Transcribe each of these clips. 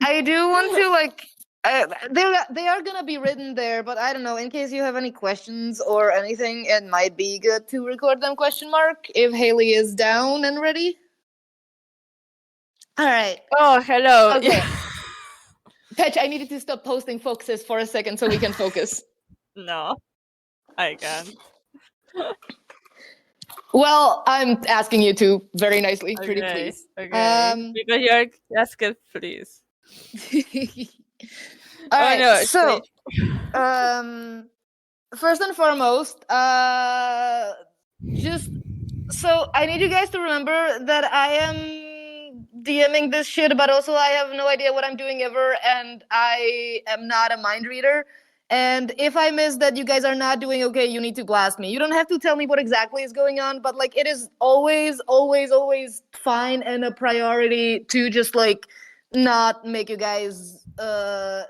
I do want to they are gonna be written there, but I don't know. In case you have any questions or anything, it might be good to record them. ? If Haley is down and ready. All right. Oh, hello. Okay. Patch, I needed to stop posting focuses for a second so we can focus. No, I can't. Well, I'm asking you to very nicely, pretty Okay, please. okay. Because you're asking, please. All right. no, So, first and foremost, just so I need you guys to remember that I am DMing this shit, but also I have no idea what I'm doing ever, and I am not a mind reader. And if I miss that you guys are not doing okay, you need to blast me. You don't have to tell me what exactly is going on, but like it is always, always, always fine and a priority to just like not make you guys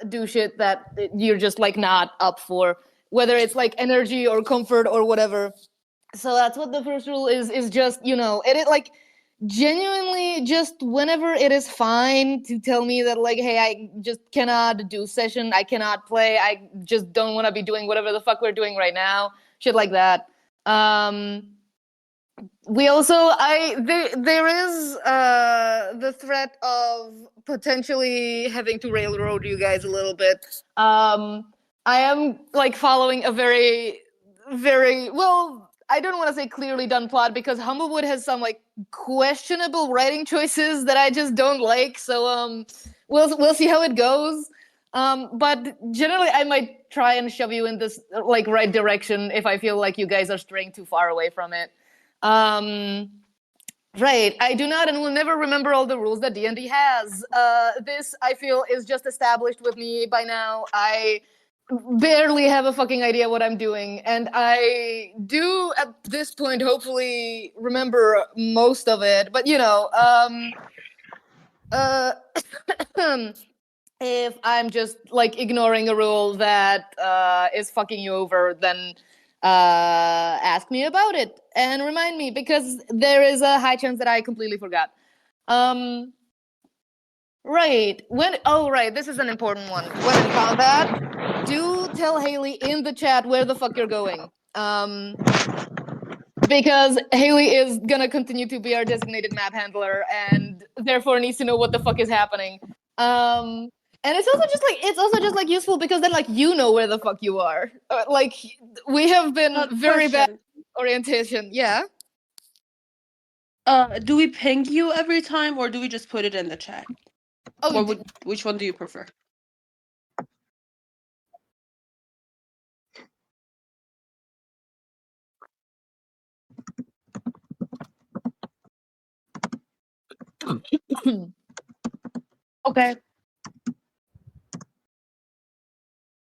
do shit that you're just like not up for, whether it's like energy or comfort or whatever. So that's what the first rule is just, it like genuinely just whenever it is fine to tell me that like, hey, I just cannot do session, I cannot play, I just don't want to be doing whatever the fuck we're doing right now, shit like that. We also there is the threat of potentially having to railroad you guys a little bit. I am like following a very, very well, I don't want to say clearly done plot because Humblewood has some like questionable writing choices that I just don't like. So we'll see how it goes. But generally, I might try and shove you in this like right direction if I feel like you guys are straying too far away from it. Right, I do not and will never remember all the rules that D&D has. This, I feel, is just established with me by now. I barely have a fucking idea what I'm doing, and I do, at this point, hopefully remember most of it, but if I'm just, like, ignoring a rule that is fucking you over, then ask me about it and remind me, because there is a high chance that I completely forgot. Right. Right, this is an important one. When in combat, do tell Haley in the chat where the fuck you're going. Because Haley is gonna continue to be our designated map handler and therefore needs to know what the fuck is happening. And it's also just like useful because then like you know where the fuck you are. Like we have been very bad at orientation. Yeah. Do we ping you every time or do we just put it in the chat? Oh, or which one do you prefer? Okay.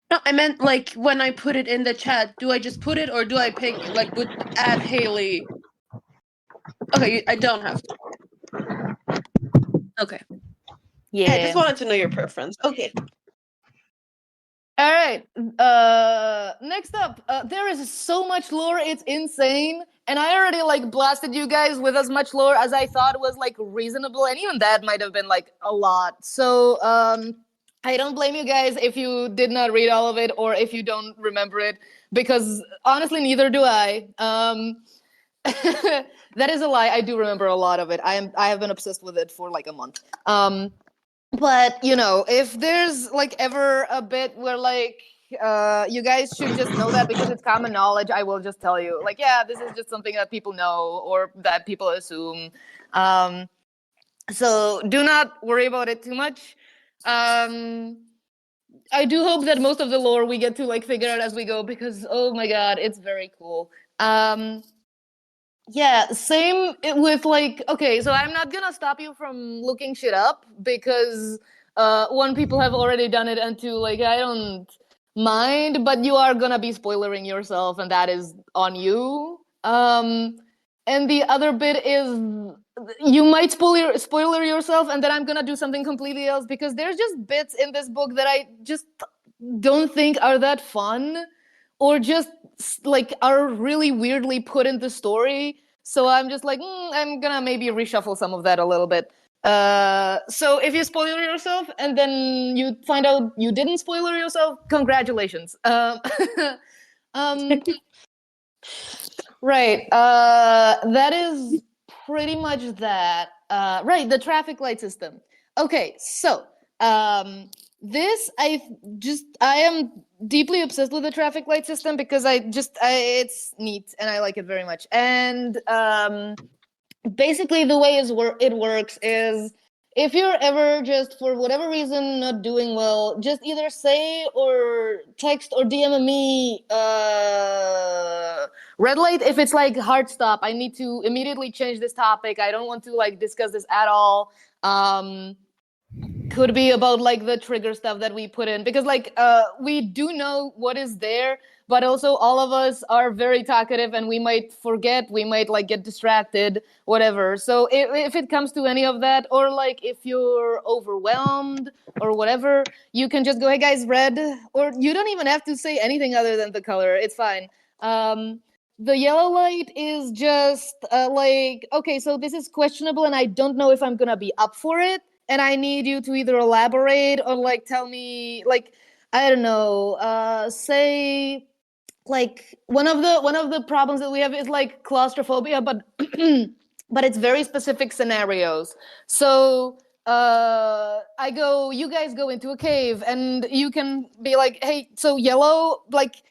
No, I meant like when I put it in the chat, do I just put it or do I ping like would add Haley? Okay, I don't have to. Okay. Yeah. I just wanted to know your preference. Okay. All right. Next up, there is so much lore, it's insane. And I already like blasted you guys with as much lore as I thought was like reasonable, and even that might have been like a lot. So I don't blame you guys if you did not read all of it or if you don't remember it, because honestly, neither do I. That is a lie. I do remember a lot of it. I have been obsessed with it for like a month. But if there's like ever a bit where like you guys should just know that because it's common knowledge, I will just tell you, like, yeah, this is just something that people know or that people assume. So do not worry about it too much. I do hope that most of the lore we get to like figure out as we go, because oh my god, it's very cool. Yeah, same with like, okay, so I'm not gonna stop you from looking shit up because one, people have already done it, and two, like, I don't mind, but you are gonna be spoilering yourself, and that is on you. And the other bit is you might spoiler yourself, and then I'm gonna do something completely else, because there's just bits in this book that I just don't think are that fun, or just like are really weirdly put in the story. So I'm just like, I'm gonna maybe reshuffle some of that a little bit. So if you spoiler yourself and then you find out you didn't spoiler yourself, congratulations. Um, right. That is pretty much that. Right, the traffic light system. Okay, so this I am deeply obsessed with the traffic light system because it's neat and I like it very much. And basically the way it works is if you're ever just for whatever reason not doing well, just either say or text or DM me red light if it's like hard stop. I need to immediately change this topic. I don't want to like discuss this at all. Could be about like the trigger stuff that we put in because like we do know what is there, but also all of us are very talkative and we might forget, we might like get distracted, whatever. So if it comes to any of that, or like if you're overwhelmed or whatever, you can just go, hey guys, red, or you don't even have to say anything other than the color. It's fine. The yellow light is just like, okay, so this is questionable and I don't know if I'm gonna be up for it. And I need you to either elaborate or like tell me, like, I don't know, say like one of the problems that we have is like claustrophobia, but but it's very specific scenarios. So you guys go into a cave and you can be like, hey, so yellow, like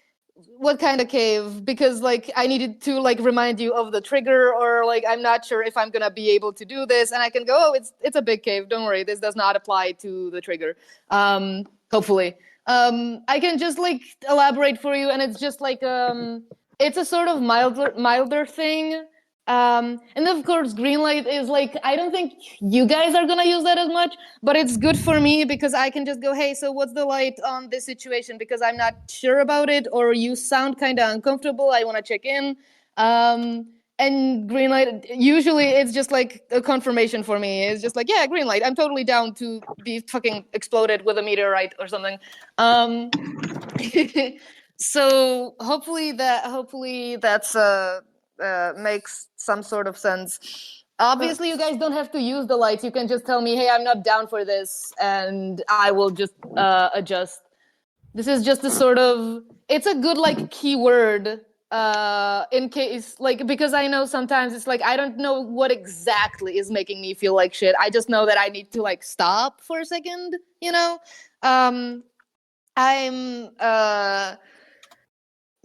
what kind of cave? Because like I needed to like remind you of the trigger, or like I'm not sure if I'm gonna be able to do this, and I can go, oh, it's a big cave, don't worry, this does not apply to the trigger. Hopefully I can just like elaborate for you, and it's just like it's a sort of milder thing. And of course, green light is like, I don't think you guys are gonna use that as much, but it's good for me because I can just go, hey, so what's the light on this situation? Because I'm not sure about it, or you sound kind of uncomfortable. I want to check in. And green light, usually it's just like a confirmation for me. It's just like, yeah, green light. I'm totally down to be fucking exploded with a meteorite or something. So hopefully that's makes some sort of sense. Obviously, you guys don't have to use the lights. You can just tell me, hey, I'm not down for this, and I will just adjust. This is just a sort of, it's a good like keyword in case, like, because I know sometimes it's like, I don't know what exactly is making me feel like shit. I just know that I need to like stop for a second, you know?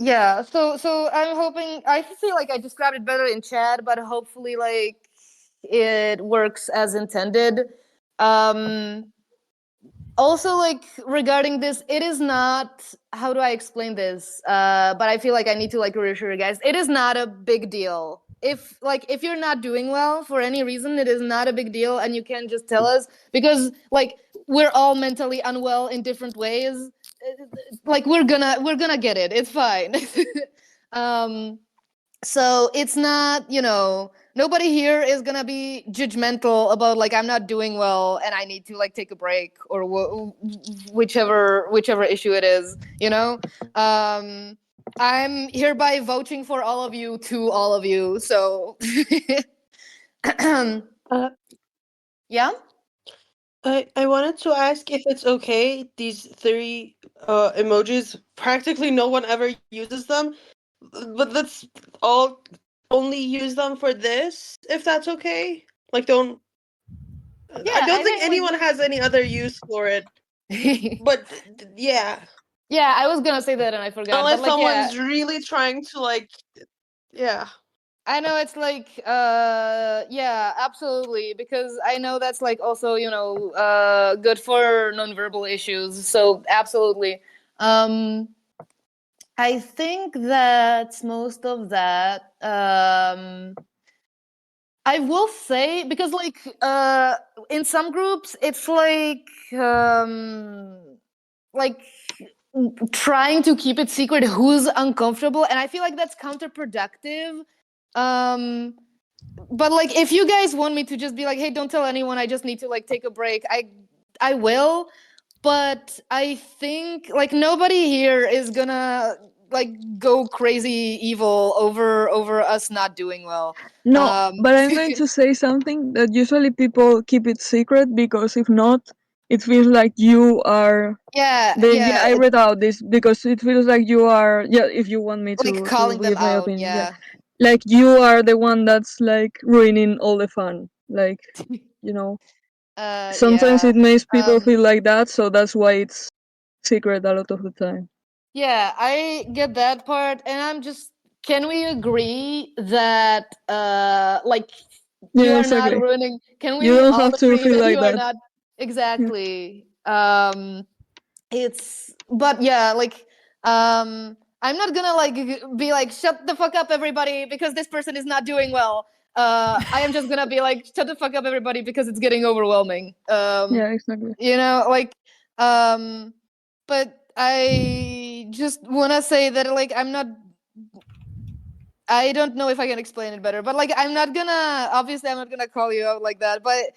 Yeah, so I'm hoping, I feel like I described it better in chat, but hopefully like it works as intended. Also, like regarding this, it is not, how do I explain this? But I feel like I need to like reassure you guys, it is not a big deal. If you're not doing well for any reason, it is not a big deal, and you can just tell us, because like we're all mentally unwell in different ways. Like we're gonna get it. It's fine. So it's not, nobody here is gonna be judgmental about like I'm not doing well and I need to like take a break, or whichever issue it is. I'm hereby vouching for all of you to all of you. So yeah. I wanted to ask if it's okay, these 3 emojis, practically no one ever uses them, but let's all only use them for this, if that's okay? Like, don't... Yeah, I don't think anyone has any other use for it, but yeah. Yeah, I was gonna say that and I forgot. Unless but, like, someone's really trying to, like... Yeah. I know it's like, yeah, absolutely, because I know that's like also, good for nonverbal issues. So absolutely. I think that's most of that. I will say, because like in some groups, it's like trying to keep it secret who's uncomfortable, and I feel like that's counterproductive. But like if you guys want me to just be like, hey, don't tell anyone, I just need to like take a break, I will. But I think like nobody here is gonna like go crazy evil over us not doing well. No, but I'm going to say something that usually people keep it secret because if not, it feels like you are. Yeah, I read out this because it feels like you are. Yeah, if you want me like to calling them give my out. opinion, Yeah. like you are the one that's like ruining all the fun. Like, you know, sometimes Yeah. it makes people feel like that, so that's why it's secret a lot of the time. Yeah, I get that part, and I'm just. Can we agree that like you Yeah, are exactly. not ruining? Can You we don't all have to agree feel that like you are that. not exactly? It's but yeah, like I'm not gonna like be like shut the fuck up everybody because this person is not doing well. I am just gonna be like shut the fuck up everybody because it's getting overwhelming. Yeah, exactly. You know, like but I just wanna say that like I don't know if I can explain it better, but like I'm not gonna call you out like that, but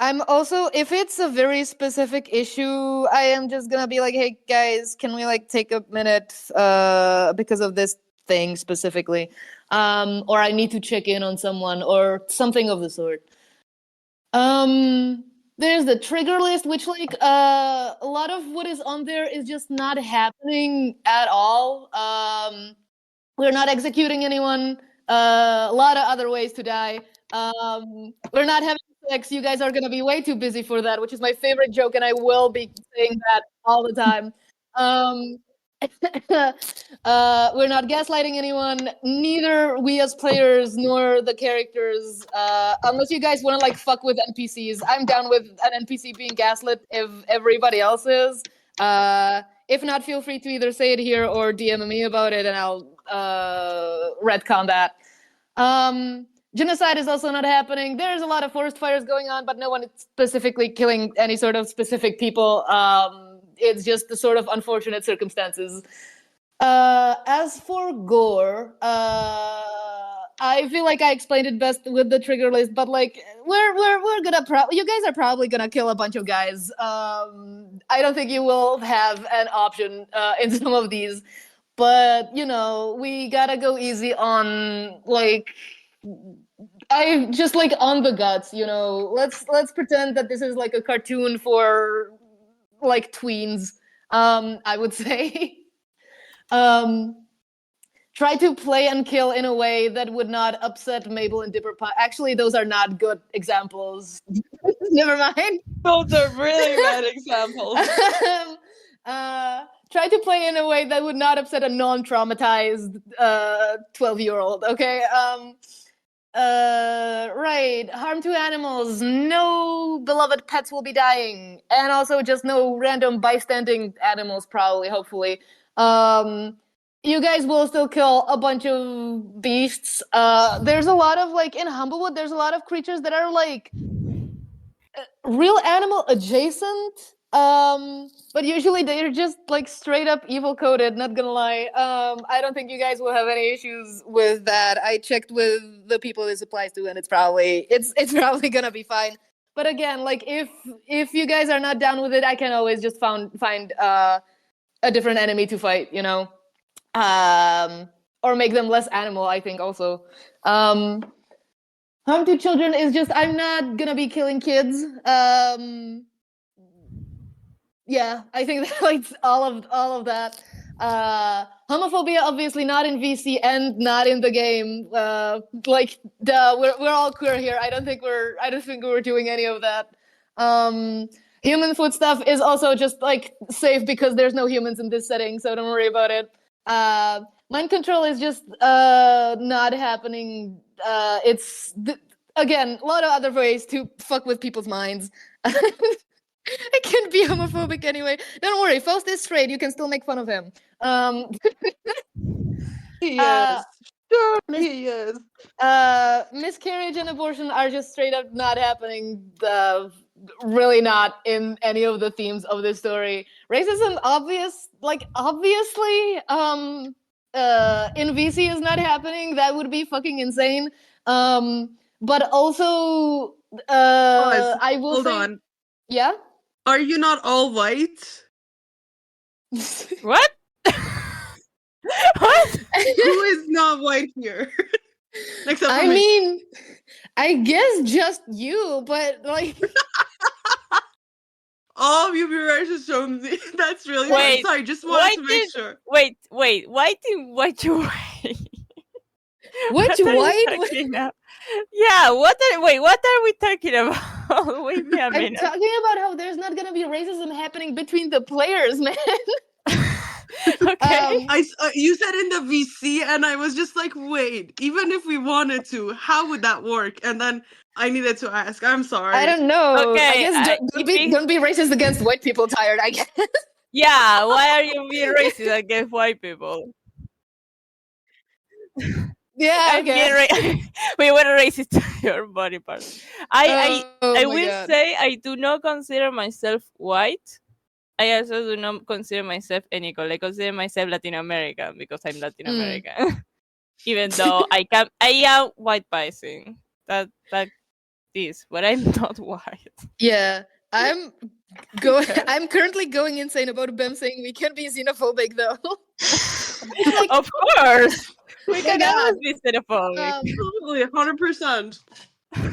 I'm also, if it's a very specific issue, I am just gonna be like, hey guys, can we like take a minute because of this thing specifically, or I need to check in on someone or something of the sort. There's the trigger list, which like a lot of what is on there is just not happening at all. We're not executing anyone. A lot of other ways to die. We're not having sex. You guys are gonna be way too busy for that, which is my favorite joke, and I will be saying that all the time. We're not gaslighting anyone. Neither we as players nor the characters. Unless you guys want to like fuck with NPCs, I'm down with an NPC being gaslit if everybody else is. If not, feel free to either say it here or DM me about it, and I'll retcon that. Genocide is also not happening. There's a lot of forest fires going on, but no one is specifically killing any sort of specific people. It's just the sort of unfortunate circumstances. As for gore, I feel like I explained it best with the trigger list, but like we're gonna you guys are probably gonna kill a bunch of guys. I don't think you will have an option in some of these, but you know we gotta go easy on like. I just like on the guts, you know. Let's pretend that this is like a cartoon for like tweens. I would say. Try to play and kill in a way that would not upset Mabel and Dipper Pie. Actually, those are not good examples. Never mind. Those are really bad examples. Try to play in a way that would not upset a non-traumatized 12-year-old. Okay. Right. Harm to animals. No beloved pets will be dying, and also just no random bystanding animals. Probably, hopefully. You guys will still kill a bunch of beasts. There's a lot of like in Humblewood. There's a lot of creatures that are like real animal adjacent. But usually they're just like straight up evil coded, not gonna lie. I don't think you guys will have any issues with that. I checked with the people this applies to, and it's probably gonna be fine. But again, like if you guys are not down with it, I can always just find a different enemy to fight, you know. Or make them less animal, I think also. Harm to children is just I'm not gonna be killing kids. Yeah, I think that like all of that. Homophobia obviously not in VC and not in the game. Like duh, we're all queer here. I don't think we're doing any of that. Human food stuff is also just like safe because there's no humans in this setting, so don't worry about it. Mind control is just not happening. Again, a lot of other ways to fuck with people's minds. I can't be homophobic anyway. Don't worry, Faust is straight. You can still make fun of him. Yes. Sure, he is. Miscarriage and abortion are just straight up not happening. Really not in any of the themes of this story. Racism, obviously, in VC is not happening. That would be fucking insane. But also, Pause. I will Hold say, on. yeah. Are you not all white? What? What? Who is not white here? Except for I me. mean, I guess just you, but like, All of you be racist, Jonesy. That's really fun. Wait, Sorry, just why wanted to make did- sure. Wait. Why what you wait? which What are you white? talking about? Yeah, what are we talking about? Wait me a I'm minute. talking about how there's not gonna be racism happening between the players, man. Okay. You said in the VC, and I was just like, wait. Even if we wanted to, how would that work? And then I needed to ask. I'm sorry. I don't know. I Okay, guess don't be racist against white people. Tired, I guess. Yeah, why are you being racist against white people? Yeah, I'm being we were racist to your body parts. I my will God. say I do not consider myself white. I also do not consider myself any color. I consider myself Latin American because I'm Latin American. Even though I am white Pisces. That is, but I'm not white. Yeah, I'm I'm currently going insane about Bem saying we can't be xenophobic though. Like, Of course, we like, cannot be xenophobic. Totally, 100%.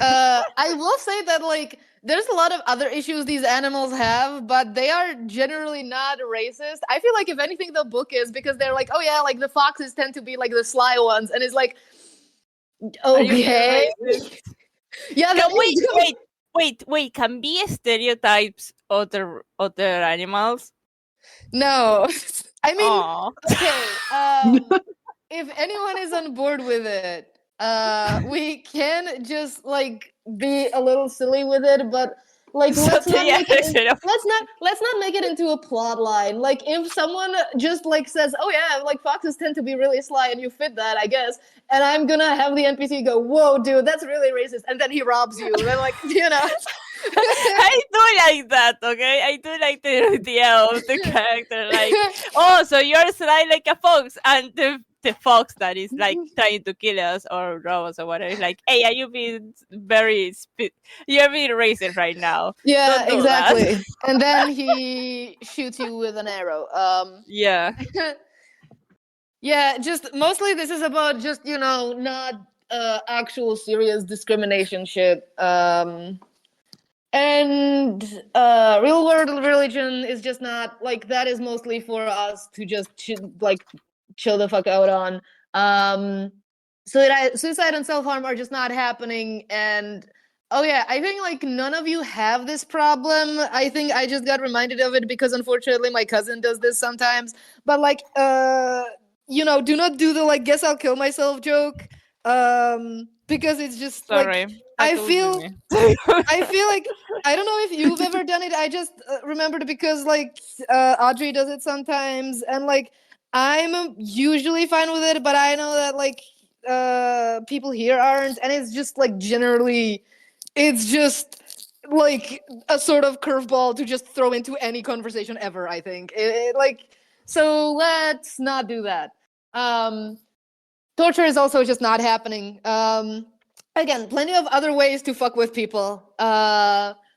I will say that like there's a lot of other issues these animals have, but they are generally not racist. I feel like if anything, the book is because they're like, oh yeah, like the foxes tend to be like the sly ones, and it's like, Are you being okay, racist? yeah, Can that wait, can be stereotypes other animals? no, I mean, Aw. okay, if anyone is on board with it, we can just like be a little silly with it, but like So let's not yeah, make it xenoph- let's not make it into a plot line. Like if someone just like says, oh yeah, like foxes tend to be really sly and you fit that, I guess, and I'm gonna have the NPC go, whoa dude, that's really racist, and then he robs you, then like, you know. I do like that, okay? I do like the idea of the character, like, oh, so you're sly like a fox, and the fox that is like trying to kill us or rob us or whatever is like, hey, are you being you're being racist right now? Yeah, Don't do that. exactly. And then he shoots you with an arrow. Yeah. Yeah, just mostly this is about just, you know, not actual serious discrimination shit. And real world religion is just not like that, is mostly for us to just chill the fuck out on. Suicide and self-harm are just not happening. And oh yeah, I think like none of you have this problem. I think I just got reminded of it because unfortunately my cousin does this sometimes. But like you know, do not do the like guess I'll kill myself joke. Because it's just Sorry. like I feel like I don't know if you've ever done it. I just remembered because like Audrey does it sometimes, and like I'm usually fine with it, but I know that like people here aren't, and it's just like generally, it's just like a sort of curveball to just throw into any conversation ever. I think like so. Let's not do that. Torture is also just not happening. Again, plenty of other ways to fuck with people,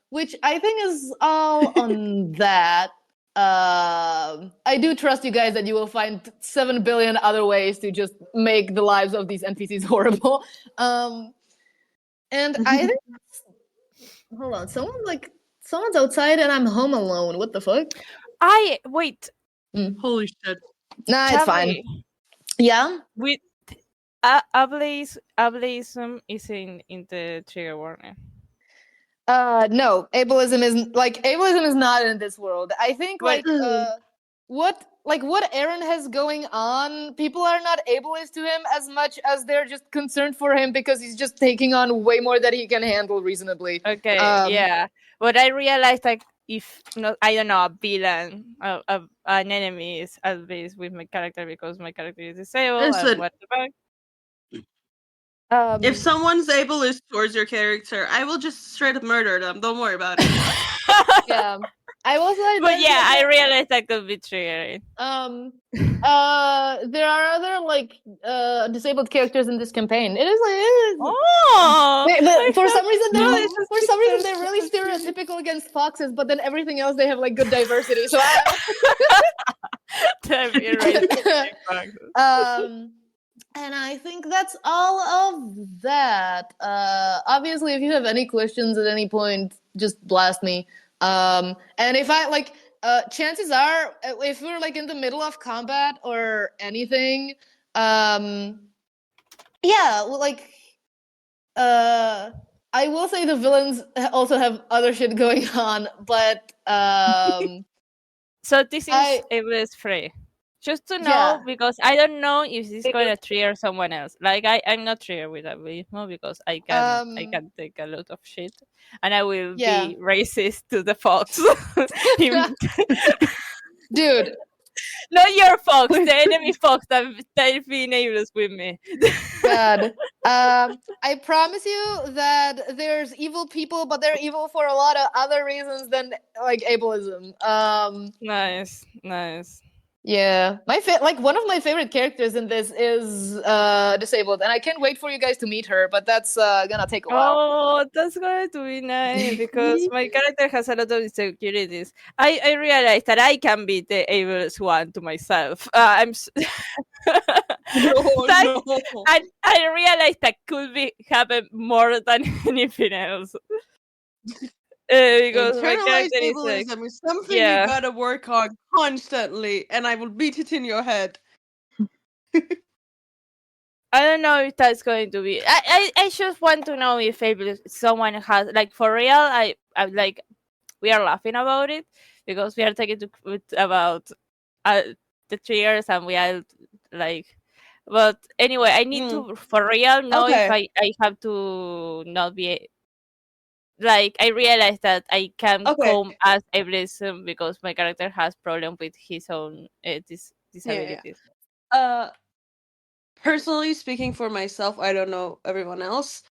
which I think is all on that. I do trust you guys that you will find 7 billion other ways to just make the lives of these NPCs horrible. And I think hold on, someone's outside and I'm home alone. What the fuck? Wait. Holy shit. Nah, it's fine. Charlie, Yeah. with ableism is in the trigger warning. No, ableism is not in this world. I think But- what Aaron has going on, people are not ableist to him as much as they're just concerned for him because he's just taking on way more that he can handle reasonably. Okay, yeah. But I realized like if not, I don't know, a villain, an enemy is always with my character because my character is disabled. Listen. And what the fuck? If someone's ableist towards your character, I will just straight up murder them. Don't worry about it. Yeah, I was like, But yeah, I realized that could be triggering. there are other like disabled characters in this campaign. It is like Oh, for some reason they're really stereotypical against foxes, but then everything else they have like good diversity. So That'd be racist. And I think that's all of that. Obviously, if you have any questions at any point, just blast me. And if I like, chances are, if we're like in the middle of combat or anything, yeah, like, I will say the villains also have other shit going on, but So this is I- ableist free. Just to know, Yeah. because I don't know if this is going to trigger someone else. Like I'm not triggered with ableismo because I can take a lot of shit, and I will Yeah. be racist to the fox. Dude, Not your fox, the enemy fox that being ableist with me. God. I promise you that there's evil people, but they're evil for a lot of other reasons than like ableism. Nice. Yeah, like one of my favorite characters in this is disabled, and I can't wait for you guys to meet her. But that's gonna take a while. Oh, that's going to be nice because my character has a lot of insecurities. I realized that I can be the ableist one to myself. No. I realized that could be happen more than anything else. Because my Internalized character is like, ableism is something yeah. you gotta work on constantly, and I will beat it in your head. I don't know if that's going to be. I just want to know if someone has like for real. I'm like, we are laughing about it because we are talking about the triggers and we are like. But anyway, I need to for real know if I have to not be. Like I realize that I can come as ableism because my character has problem with his own disabilities. Personally speaking for myself, I don't know everyone else.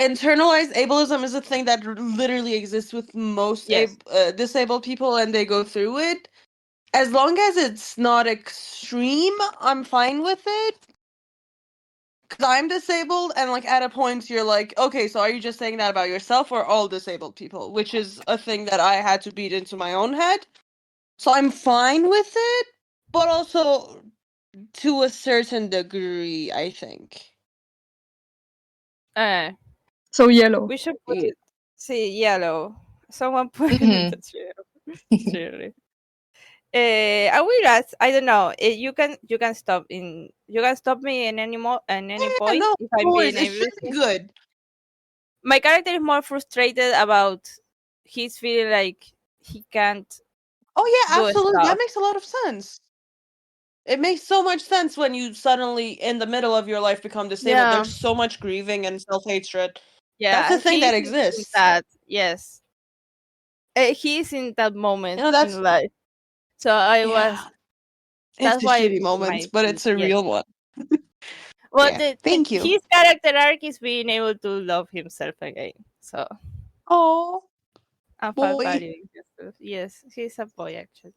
Internalized ableism is a thing that literally exists with most disabled people, and they go through it. As long as it's not extreme, I'm fine with it. Because I'm disabled, and like at a point you're like, okay, so are you just saying that about yourself or all disabled people? Which is a thing that I had to beat into my own head. So I'm fine with it, but also to a certain degree, I think. So yellow. We should put it. See, yellow. Someone put it in the chair. Really. I will ask. I don't know. You can stop me in any point if I'm being it's really good. My character is more frustrated about he's feeling like he can't. Oh yeah, absolutely. Stuff. That makes a lot of sense. It makes so much sense when you suddenly, in the middle of your life, become disabled. Yeah. There's so much grieving and self-hatred. Yeah, that's a thing that exists. Yes, he's in that moment that's in life. So I was. That's It's why shitty moments, but it's a real one. Well, thank you. His character arc is being able to love himself again. So. Oh. I'm valuing himself. Yes, he's a boy actually.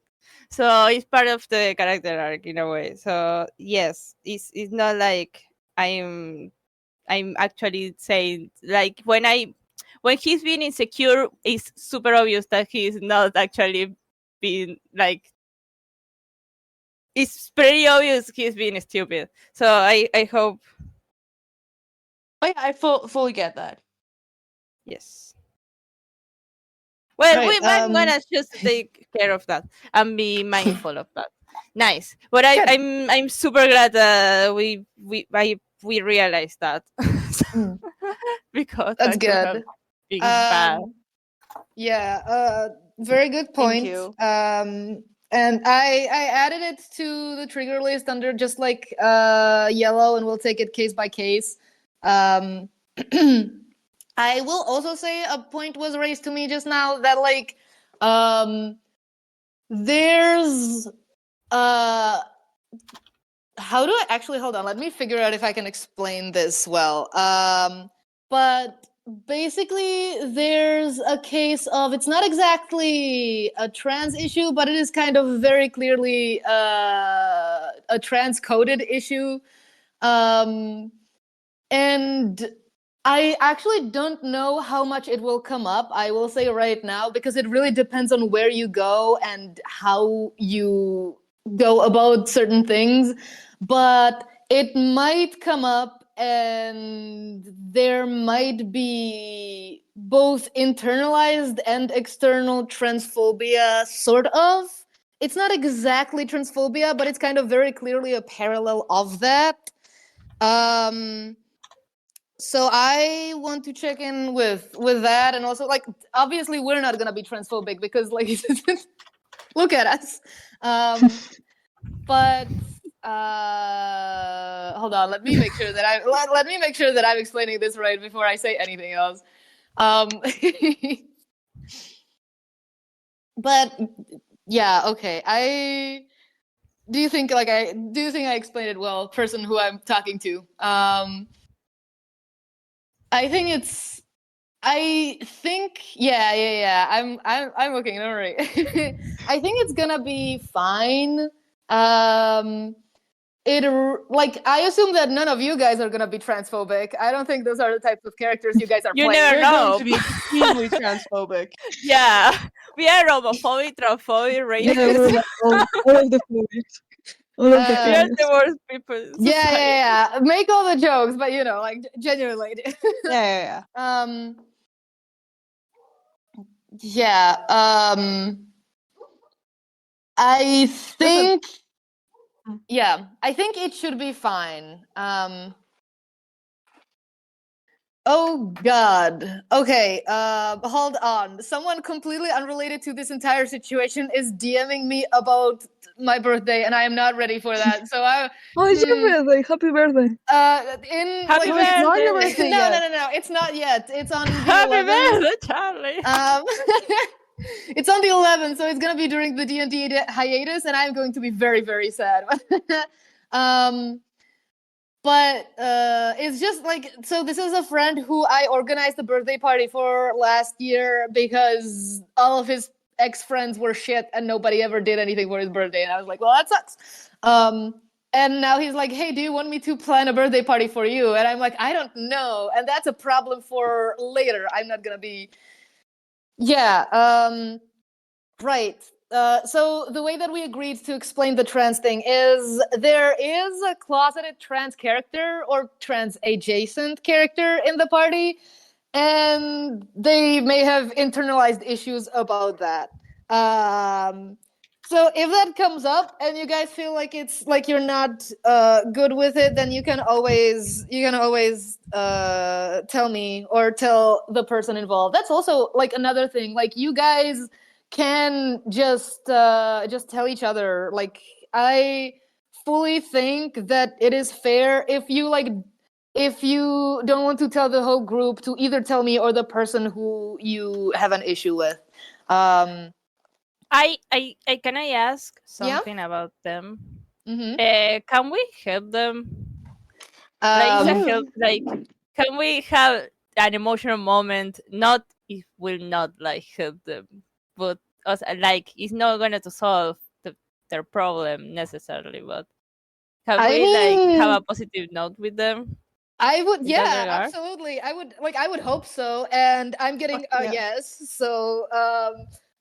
So it's part of the character arc in a way. So yes, it's not like I'm actually saying like when he's being insecure, it's super obvious that he's not actually being like. It's pretty obvious he's being stupid. So I hope. Oh yeah, I fully get that. Yes. Well, Right, I'm gonna just take care of that and be mindful of that. Nice, but I'm super glad that we realized that because that's that could have good. been bad. Yeah, very good point. Thank you. And I added it to the trigger list under just like yellow, and we'll take it case by case. I will also say a point was raised to me just now that like there's how do I actually hold on, let me figure out if I can explain this well. But basically there's a case of, it's not exactly a trans issue, but it is kind of very clearly a trans-coded issue. And I actually don't know how much it will come up, I will say right now, because it really depends on where you go and how you go about certain things, but it might come up and there might be both internalized and external transphobia, sort of. It's not exactly transphobia, but it's kind of very clearly a parallel of that. So I want to check in with that, and also, like, obviously we're not gonna be transphobic because, like, look at us. But hold on, let me make sure that I'm explaining this right before I say anything else. But yeah, okay. Do you think I explained it well, person who I'm talking to? I think yeah. I'm looking, don't worry. I think it's gonna be fine. I assume that none of you guys are gonna be transphobic. I don't think those are the types of characters you guys are You playing. never We're know. going to be extremely transphobic. Yeah, we are homophobic, transphobic, Yeah, racist. we're like all of the phobics. All of the We are phobics. the worst people in society. Yeah. Make all the jokes, but like genuinely. Yeah. I think I think it should be fine. Oh God. Okay. Hold on. Someone completely unrelated to this entire situation is DMing me about my birthday, and I am not ready for that. So Oh, it's your birthday! Happy birthday! Happy Well, it's not your birthday. birthday no, yet. no. It's not yet. It's on the Happy 11th. birthday, Charlie. It's on the 11th, so it's gonna be during the DnD hiatus, and I'm going to be very, very sad. But it's just like, so this is a friend who I organized the birthday party for last year because all of his ex-friends were shit and nobody ever did anything for his birthday, and I was like, well, that sucks. And now he's like, hey, do you want me to plan a birthday party for you? And I'm like, I don't know, and that's a problem for later. I'm not gonna be right. So the way that we agreed to explain the trans thing is there is a closeted trans character or trans adjacent character in the party, and they may have internalized issues about that. So if that comes up and you guys feel like it's like you're not good with it, then you can always tell me or tell the person involved. That's also like another thing. Like, you guys can just tell each other. Like, I fully think that it is fair if you don't want to tell the whole group to either tell me or the person who you have an issue with. I can I ask Yeah? something about them? Mm-hmm. Can we help them? Can we have an emotional moment? Not if we'll not like help them, but us like it's not going to solve their problem necessarily. But can we have a positive note with them? I would, in that yeah, regard? absolutely. I would hope so, and I'm getting a yes. So,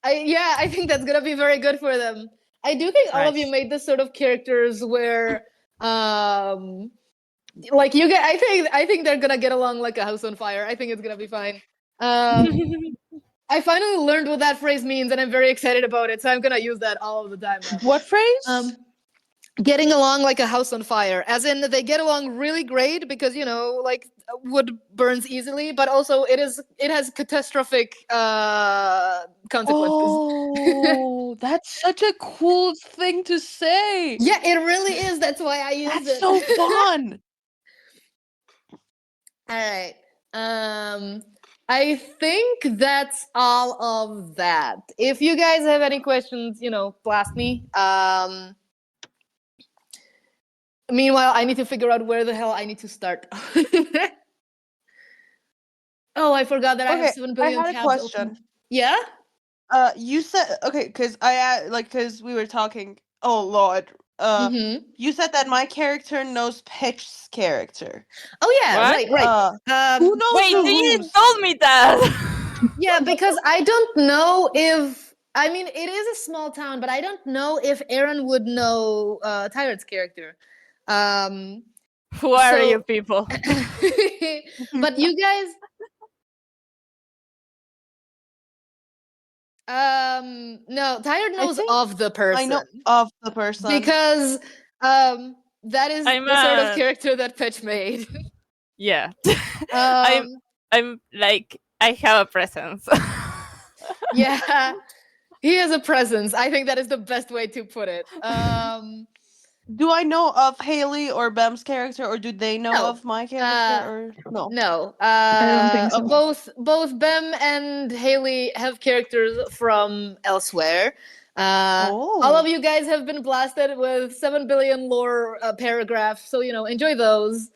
I think that's gonna be very good for them. I do think all of you Nice. made this sort of characters where, like, you get. I think they're gonna get along like a house on fire. I think it's gonna be fine. I finally learned what that phrase means, and I'm very excited about it. So I'm gonna use that all of the time now. What phrase? Getting along like a house on fire, as in they get along really great because, like, wood burns easily, but also it has catastrophic consequences. Oh, that's such a cool thing to say. Yeah, it really is. That's why I use That's it. so fun. All right. I think that's all of that. If you guys have any questions, blast me. Meanwhile, I need to figure out where the hell I need to start. Oh, I forgot that I have 7 billion I had a tabs question. open. Yeah? You said because we were talking. Oh Lord. You said that my character knows Pitch's character. Oh yeah, What? right. Who knows Wait, the you rules? told me that. Yeah, because I don't know if I mean, it is a small town, but I don't know if Aaron would know Tyred's character. Who are So- you people? But you guys, no, Tyred knows think of the person. I know of the person. Because that is I'm the sort of a- character that Pitch made. Yeah. Um, I'm like, I have a presence. yeah, he has a presence. I think that is the best way to put it. Do I know of Haley or Bem's character, or do they know No. of my character? Or no? No, don't think so. both Bem and Haley have characters from elsewhere. All of you guys have been blasted with 7 billion lore paragraphs, so enjoy those.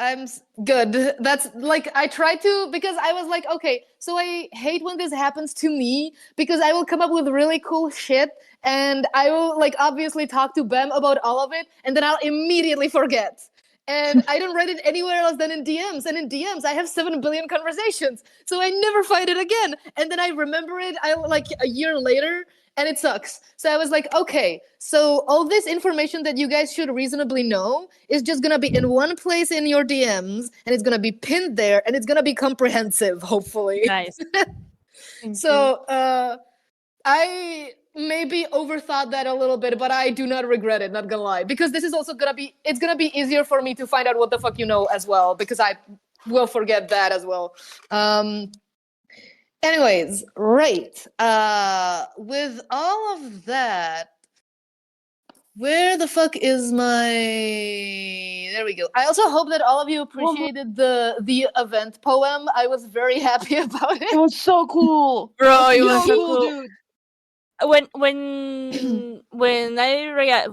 I'm good. That's like, I tried to, because I was like, okay, so I hate when this happens to me, because I will come up with really cool shit and I will like obviously talk to Bem about all of it and then I'll immediately forget. And I don't write it anywhere else than in DMs. And in DMs, I have 7 billion conversations. So I never find it again. And then I remember it like a year later and it sucks. So I was like, okay, so all this information that you guys should reasonably know is just gonna be in one place in your DMs, and it's gonna be pinned there, and it's gonna be comprehensive, hopefully. Nice. So I maybe overthought that a little bit, but I do not regret it, not gonna lie. Because this is also gonna be easier for me to find out what the fuck you know as well, because I will forget that as well. Anyways, right. With all of that, where the fuck is my... There we go. I also hope that all of you appreciated the event poem. I was very happy about It it. was so cool. Bro, it So was so cool. dude. When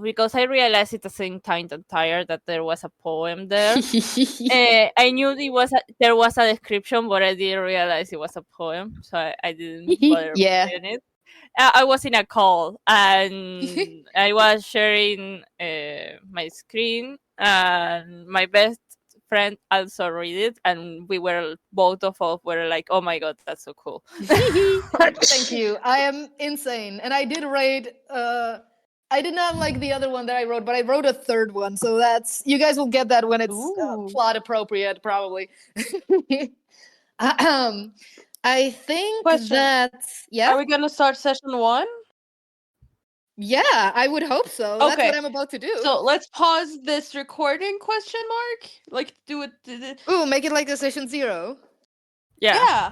because I realized at the same time that tired that there was a poem there. I knew there was a description, but I didn't realize it was a poem, so I didn't bother Yeah. reading it. I was in a call and I was sharing my screen, and my best friend also read it, and we were both of us were like, "Oh my god, that's so cool!" Thank you. I am insane, and I did write. I did not like the other one that I wrote, but I wrote a third one, so you guys will get that when it's Ooh. plot appropriate, probably. I think Question. yeah. Are we gonna start session 1? Yeah, I would hope so. That's Okay. what I'm about to do. So let's pause this recording, question mark? Like, do it. Ooh, make it like a session 0. Yeah. Yeah.